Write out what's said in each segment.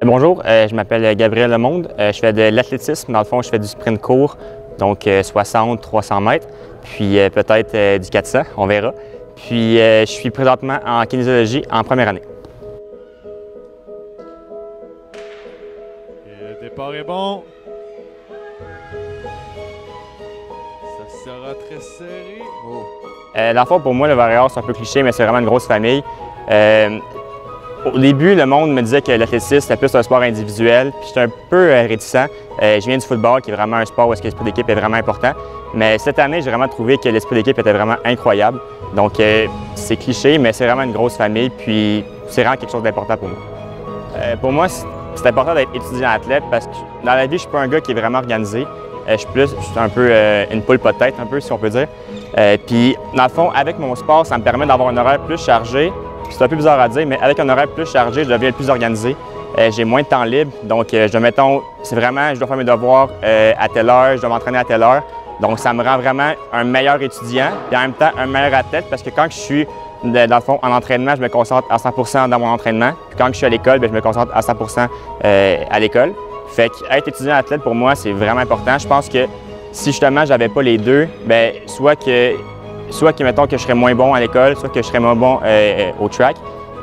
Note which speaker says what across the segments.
Speaker 1: Bonjour, je m'appelle Gabriel Lemonde. Je fais de l'athlétisme. Dans le fond, je fais du sprint court, donc 60, 300 mètres, puis peut-être du 400, on verra. Puis je suis présentement en kinésiologie en première année.
Speaker 2: Et le départ est bon. Ça sera très serré. Oh.
Speaker 1: Dans le fond, pour moi, le Warrior, c'est un peu cliché, mais c'est vraiment une grosse famille. Au début, le monde me disait que l'athlétisme, c'était plus un sport individuel, puis j'étais un peu réticent. Je viens du football, qui est vraiment un sport où l'esprit d'équipe est vraiment important. Mais cette année, j'ai vraiment trouvé que l'esprit d'équipe était vraiment incroyable. Donc, c'est cliché, mais c'est vraiment une grosse famille, puis c'est vraiment quelque chose d'important pour moi. Pour moi, c'est important d'être étudiant athlète parce que dans la vie, je ne suis pas un gars qui est vraiment organisé. Je suis un peu une poule pas de tête, un peu, si on peut dire. Puis, dans le fond, avec mon sport, ça me permet d'avoir un horaire plus chargé. C'est un peu bizarre à dire, mais avec un horaire plus chargé, je deviens plus organisé. J'ai moins de temps libre, donc je dois faire mes devoirs à telle heure, je dois m'entraîner à telle heure. Donc ça me rend vraiment un meilleur étudiant et en même temps un meilleur athlète parce que quand je suis, dans le fond, en entraînement, je me concentre à 100 % dans mon entraînement. Puis quand je suis à l'école, je me concentre à 100 % à l'école. Fait qu'être étudiant athlète, pour moi, c'est vraiment important. Je pense que si justement j'avais pas les deux, soit que, mettons, que je serais moins bon à l'école, soit que je serais moins bon au track.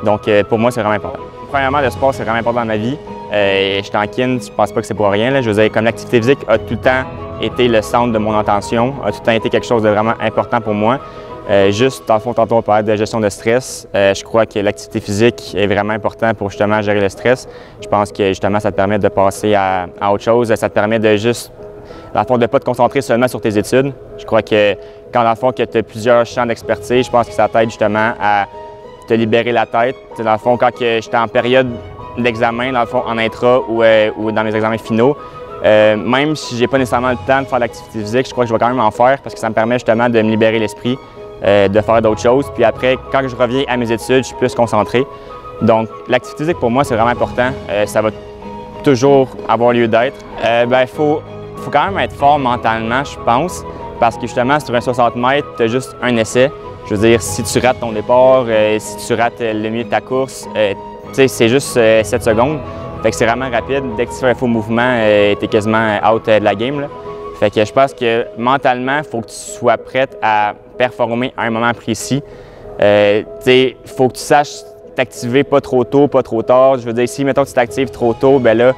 Speaker 1: Donc, pour moi, c'est vraiment important. Premièrement, le sport, c'est vraiment important dans ma vie. Je suis en kin, je pense pas que c'est pour rien. Là. Je veux dire, comme l'activité physique a tout le temps été le centre de mon attention, a tout le temps été quelque chose de vraiment important pour moi. Juste, dans le fond, tantôt, on parlait de gestion de stress. Je crois que l'activité physique est vraiment importante pour justement gérer le stress. Je pense que justement, ça te permet de passer à autre chose. Ça te permet de juste, dans le fond, de ne pas te concentrer seulement sur tes études. Je crois que quand, dans le fond, que tu as plusieurs champs d'expertise, je pense que ça t'aide justement à te libérer la tête. Dans le fond, quand j'étais en période d'examen, dans le fond, en intra ou dans mes examens finaux, même si j'ai pas nécessairement le temps de faire l'activité physique, je crois que je vais quand même en faire parce que ça me permet justement de me libérer l'esprit, de faire d'autres choses. Puis après, quand je reviens à mes études, je suis plus concentré. Donc, l'activité physique, pour moi, c'est vraiment important. Ça va toujours avoir lieu d'être. Il faut quand même être fort mentalement, je pense, parce que justement, sur un 60 mètres, tu as juste un essai. Je veux dire, si tu rates ton départ, si tu rates le milieu de ta course, c'est juste 7 secondes. Fait que c'est vraiment rapide. Dès que tu fais un faux mouvement, tu es quasiment out de la game, là. Fait que je pense que mentalement, il faut que tu sois prête à performer à un moment précis. Il faut que tu saches t'activer pas trop tôt, pas trop tard. Je veux dire, si, mettons, tu t'actives trop tôt, ben là,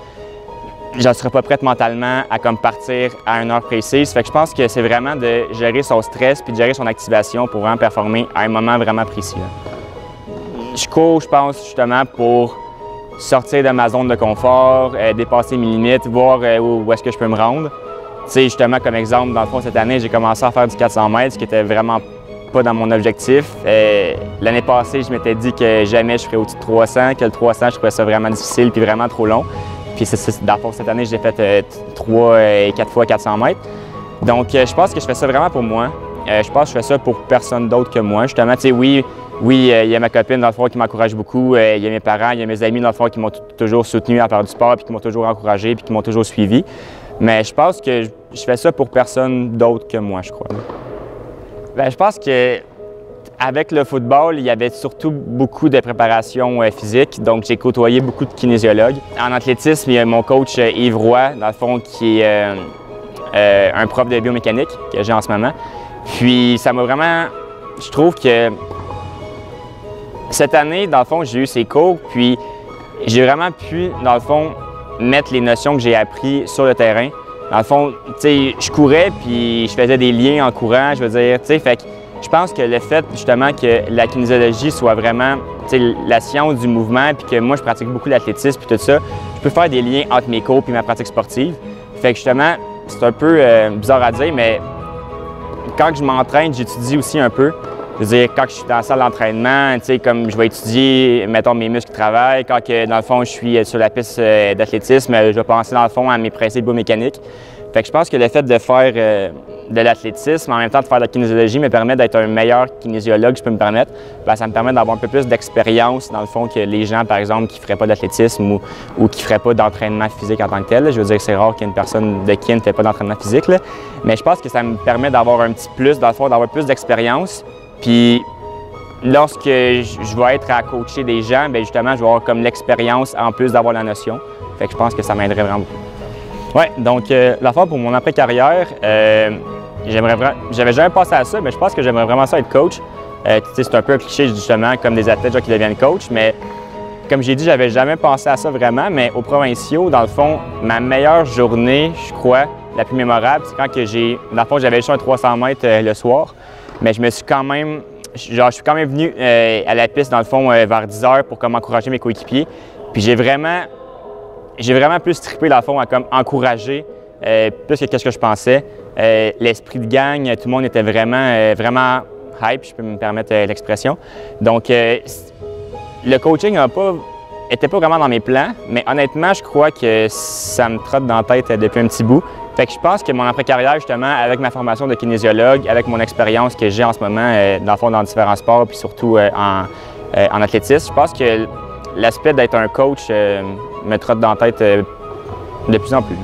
Speaker 1: je ne serai pas prête mentalement à comme partir à une heure précise. Fait que je pense que c'est vraiment de gérer son stress puis de gérer son activation pour vraiment performer à un moment vraiment précis, là. Je cours, je pense, justement, pour sortir de ma zone de confort, dépasser mes limites, voir où est-ce que je peux me rendre. Tu sais, justement, comme exemple, dans le fond, cette année, j'ai commencé à faire du 400 mètres, ce qui était vraiment pas dans mon objectif. L'année passée, je m'étais dit que jamais je ferais au-dessus de 300, que le 300, je trouvais ça vraiment difficile puis vraiment trop long. Puis dans le fond, cette année, j'ai fait 3 et 4 fois 400 mètres. Donc, je pense que je fais ça vraiment pour moi. Je pense que je fais ça pour personne d'autre que moi. Justement, tu sais, oui, il y a ma copine, dans le fond, qui m'encourage beaucoup. Il y a mes parents, il y a mes amis, dans le fond, qui m'ont toujours soutenu à faire du sport, puis qui m'ont toujours encouragé, puis qui m'ont toujours suivi. Mais je pense que je fais ça pour personne d'autre que moi, je crois. Je pense que avec le football, il y avait surtout beaucoup de préparation physique, donc j'ai côtoyé beaucoup de kinésiologues. En athlétisme, il y a mon coach Yves Roy, dans le fond, qui est un prof de biomécanique que j'ai en ce moment. Puis ça m'a vraiment... Je trouve que cette année, dans le fond, j'ai eu ces cours, puis j'ai vraiment pu, dans le fond, mettre les notions que j'ai apprises sur le terrain. Dans le fond, tu sais, je courais, puis je faisais des liens en courant, je veux dire, tu sais, fait que je pense que le fait, justement, que la kinésiologie soit vraiment, tu sais, la science du mouvement, puis que moi, je pratique beaucoup l'athlétisme, puis tout ça, je peux faire des liens entre mes cours et ma pratique sportive. Fait que, justement, c'est un peu bizarre à dire, mais quand je m'entraîne, j'étudie aussi un peu. Je veux dire, quand je suis dans la salle d'entraînement, tu sais, comme je vais étudier, mettons, mes muscles qui travaillent. Quand, dans le fond, je suis sur la piste d'athlétisme, je vais penser, dans le fond, à mes principes biomécaniques. Fait que je pense que le fait de faire de l'athlétisme, en même temps de faire de la kinésiologie, me permet d'être un meilleur kinésiologue, je peux me permettre. Bien, ça me permet d'avoir un peu plus d'expérience, dans le fond, que les gens, par exemple, qui ne feraient pas d'athlétisme ou qui ne feraient pas d'entraînement physique en tant que tel. Je veux dire que c'est rare qu'une personne de kin ne fait pas d'entraînement physique, là. Mais je pense que ça me permet d'avoir un petit plus, dans le fond, d'avoir plus d'expérience. Puis lorsque je vais être à coacher des gens, bien justement, je vais avoir comme l'expérience en plus d'avoir la notion. Fait que je pense que ça m'aiderait vraiment beaucoup. Ouais, donc la fois pour mon après-carrière, j'avais jamais pensé à ça, mais je pense que j'aimerais vraiment ça être coach. C'est un peu un cliché justement, comme des athlètes genre, qui deviennent coach, mais comme j'ai dit, j'avais jamais pensé à ça vraiment, mais aux provinciaux, dans le fond, ma meilleure journée, je crois, la plus mémorable, c'est quand que dans le fond, j'avais juste un 300 mètres le soir, mais je me suis quand même, je suis quand même venu à la piste, dans le fond, vers 10 h pour comme encourager mes coéquipiers. Puis j'ai vraiment plus trippé, dans le fond, à comme encourager plus que qu'est-ce que je pensais. L'esprit de gang, tout le monde était vraiment hype, je peux me permettre l'expression. Donc, le coaching n'était pas vraiment dans mes plans, mais honnêtement, je crois que ça me trotte dans la tête depuis un petit bout. Fait que je pense que mon après-carrière, justement, avec ma formation de kinésiologue, avec mon expérience que j'ai en ce moment, dans le fond, dans différents sports, puis surtout en athlétisme, je pense que l'aspect d'être un coach me trotte dans la tête de plus en plus.